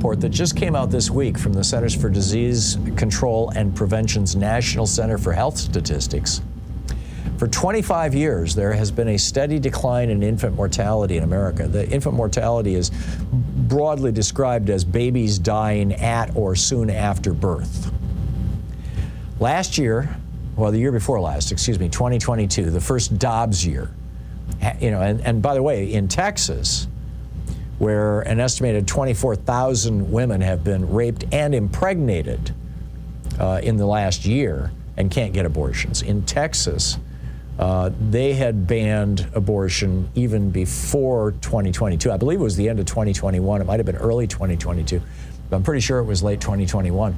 report that just came out this week from the Centers for Disease Control and Prevention's National Center for Health Statistics. For 25 years, there has been a steady decline in infant mortality in America. The infant mortality is broadly described as babies dying at or soon after birth. Last year, well, the year before last, 2022, the first Dobbs year, and by the way, in Texas, where an estimated 24,000 women have been raped and impregnated in the last year and can't get abortions. In Texas, they had banned abortion even before 2022. I believe it was the end of 2021. It might have been early 2022, but I'm pretty sure it was late 2021.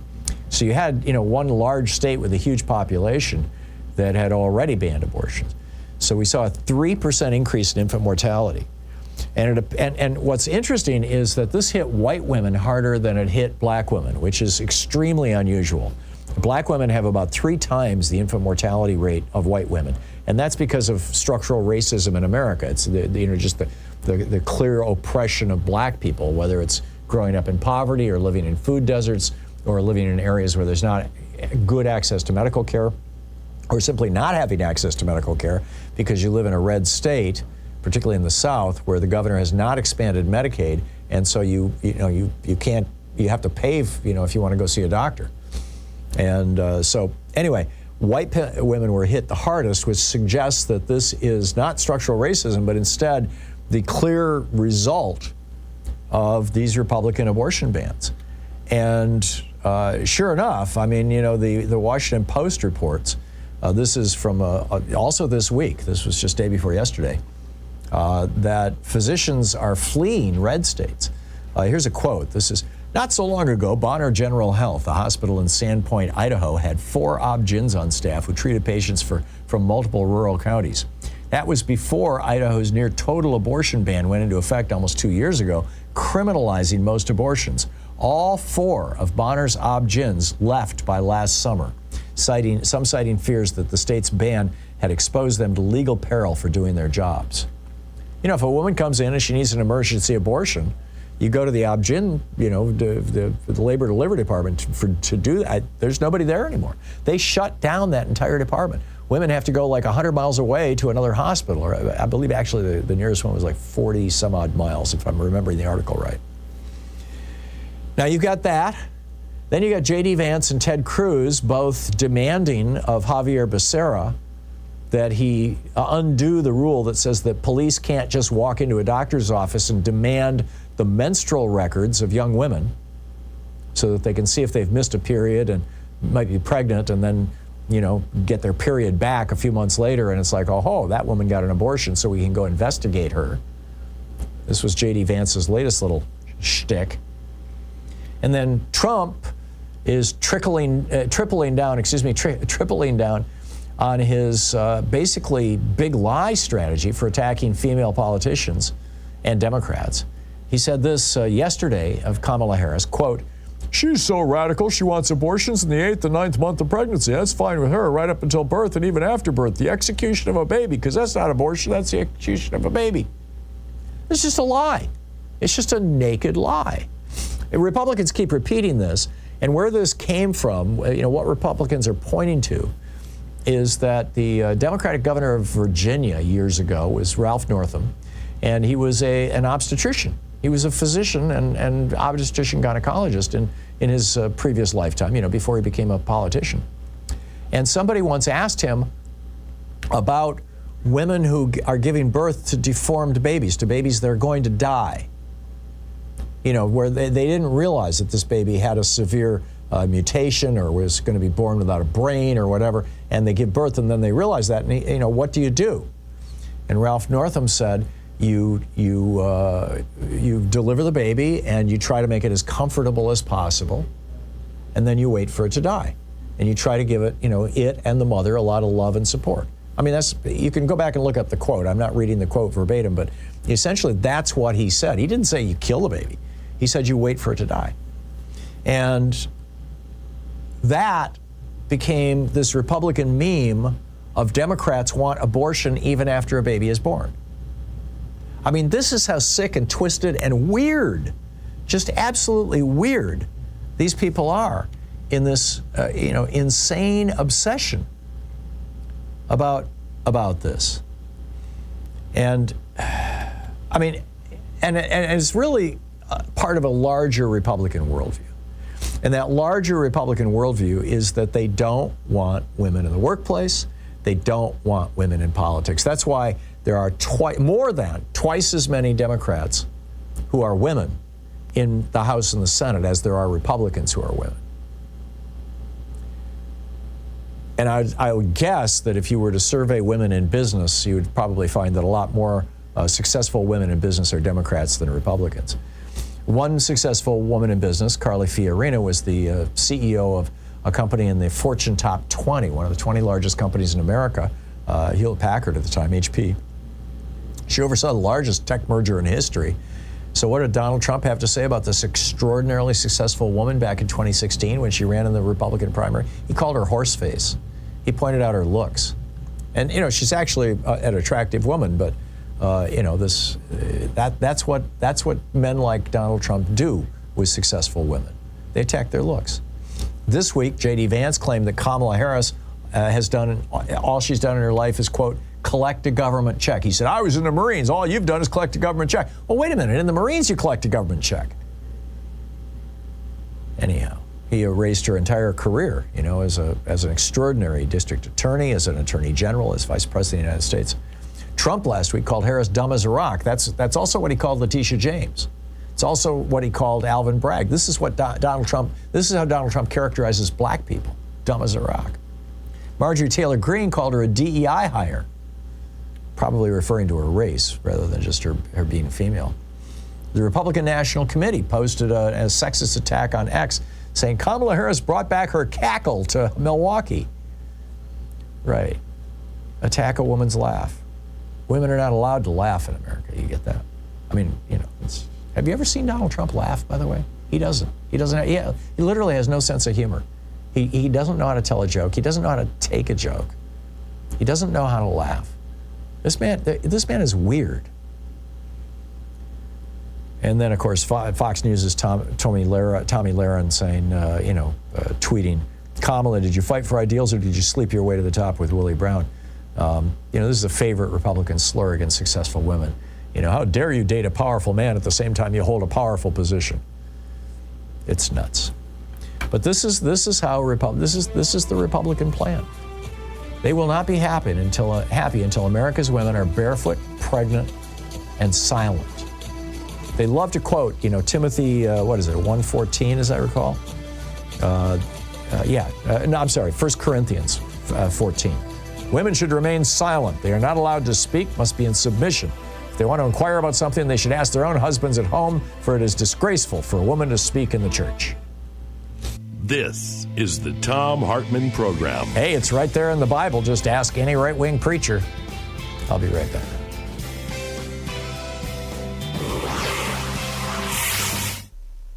So you had, one large state with a huge population that had already banned abortions. So we saw a 3% increase in infant mortality. And what's interesting is that this hit white women harder than it hit black women, which is extremely unusual. Black women have about 3 times the infant mortality rate of white women. And that's because of structural racism in America. It's just the clear oppression of black people, whether it's growing up in poverty or living in food deserts or living in areas where there's not good access to medical care, or simply not having access to medical care because you live in a red state, particularly in the South, where the governor has not expanded Medicaid, and so you have to pay if you want to go see a doctor. And so anyway, white women were hit the hardest, which suggests that this is not structural racism, but instead the clear result of these Republican abortion bans. And sure enough, the Washington Post reports, this is from also this week, this was just day before yesterday, that physicians are fleeing red states. Here's a quote. This is, "Not so long ago, Bonner General Health, a hospital in Sandpoint, Idaho, had 4 ob-gyns on staff who treated patients from multiple rural counties. That was before Idaho's near total abortion ban went into effect almost 2 years ago, criminalizing most abortions. All 4 of Bonner's ob-gyns left by last summer, citing fears that the state's ban had exposed them to legal peril for doing their jobs." If a woman comes in and she needs an emergency abortion, you go to the ob-gyn, the labor delivery department to do that. There's nobody there anymore. They shut down that entire department. Women have to go like 100 miles away to another hospital, or I believe actually the nearest one was like 40 some odd miles, if I'm remembering the article right. Now you've got that. Then you got J.D. Vance and Ted Cruz both demanding of Javier Becerra that he undo the rule that says that police can't just walk into a doctor's office and demand the menstrual records of young women so that they can see if they've missed a period and might be pregnant, and then, get their period back a few months later, and it's like, oh, that woman got an abortion, so we can go investigate her. This was J.D. Vance's latest little shtick. And then Trump is tripling down on his basically big lie strategy for attacking female politicians and Democrats. He said this yesterday of Kamala Harris, quote, "She's so radical, she wants abortions in the 8th and 9th month of pregnancy. That's fine with her, right up until birth and even after birth. The execution of a baby, because that's not abortion, that's the execution of a baby." It's just a lie. It's just a naked lie. And Republicans keep repeating this, and where this came from, what Republicans are pointing to is that the Democratic governor of Virginia years ago was Ralph Northam, and he was an obstetrician. He was a physician and obstetrician gynecologist in his previous lifetime, before he became a politician. And somebody once asked him about women who are giving birth to deformed babies, to babies that are going to die, where they didn't realize that this baby had a severe mutation or was going to be born without a brain or whatever, and they give birth and then they realize that, and what do you do? And Ralph Northam said, you deliver the baby and you try to make it as comfortable as possible, and then you wait for it to die, and you try to give it, it and the mother a lot of love and support. You can go back and look up the quote. I'm not reading the quote verbatim, but essentially that's what he said. He didn't say you kill the baby. He said you wait for it to die. And that became this Republican meme of Democrats want abortion even after a baby is born. This is how sick and twisted and weird just absolutely weird these people are in this, insane obsession about this. And I mean, and it's really part of a larger Republican worldview. And that larger Republican worldview is that they don't want women in the workplace. They don't want women in politics. That's why there are more than twice as many Democrats who are women in the House and the Senate as there are Republicans who are women. And I would guess that if you were to survey women in business, you would probably find that a lot more successful women in business are Democrats than Republicans. One successful woman in business, Carly Fiorina, was the CEO of a company in the Fortune Top 20, one of the 20 largest companies in America, Hewlett-Packard at the time, HP. She oversaw the largest tech merger in history. So what did Donald Trump have to say about this extraordinarily successful woman back in 2016 when she ran in the Republican primary? He called her horseface. He pointed out her looks. And, she's actually an attractive woman, but, that's what men like Donald Trump do with successful women. They attack their looks. This week, J.D. Vance claimed that Kamala Harris has done, all she's done in her life is, quote, collect a government check. He said, I was in the Marines. All you've done is collect a government check. Well, wait a minute. In the Marines, you collect a government check. Anyhow, he erased her entire career, as an extraordinary district attorney, as an attorney general, as vice president of the United States. Trump last week called Harris dumb as a rock. That's also what he called Letitia James. It's also what he called Alvin Bragg. This is what Donald Trump characterizes black people, dumb as a rock. Marjorie Taylor Greene called her a DEI hire, probably referring to her race rather than just her being female. The Republican National Committee posted a sexist attack on X, saying Kamala Harris brought back her cackle to Milwaukee. Right. Attack a woman's laugh. Women are not allowed to laugh in America. You get that? I mean, have you ever seen Donald Trump laugh, by the way? He doesn't. He literally has no sense of humor. He doesn't know how to tell a joke. He doesn't know how to take a joke. He doesn't know how to laugh. This man is weird. And then, of course, Fox News' Tommy Lahren saying, tweeting, Kamala, did you fight for ideals or did you sleep your way to the top with Willie Brown? This is a favorite Republican slur against successful women. How dare you date a powerful man at the same time you hold a powerful position? It's nuts. But this is the Republican plan. They will not be happy until America's women are barefoot, pregnant, and silent. They love to quote, Timothy, 1:14, as I recall? 1 Corinthians 14. Women should remain silent. They are not allowed to speak, must be in submission. If they want to inquire about something, they should ask their own husbands at home, for it is disgraceful for a woman to speak in the church. This is the Thom Hartmann Program. Hey, it's right there in the Bible. Just ask any right-wing preacher. I'll be right back.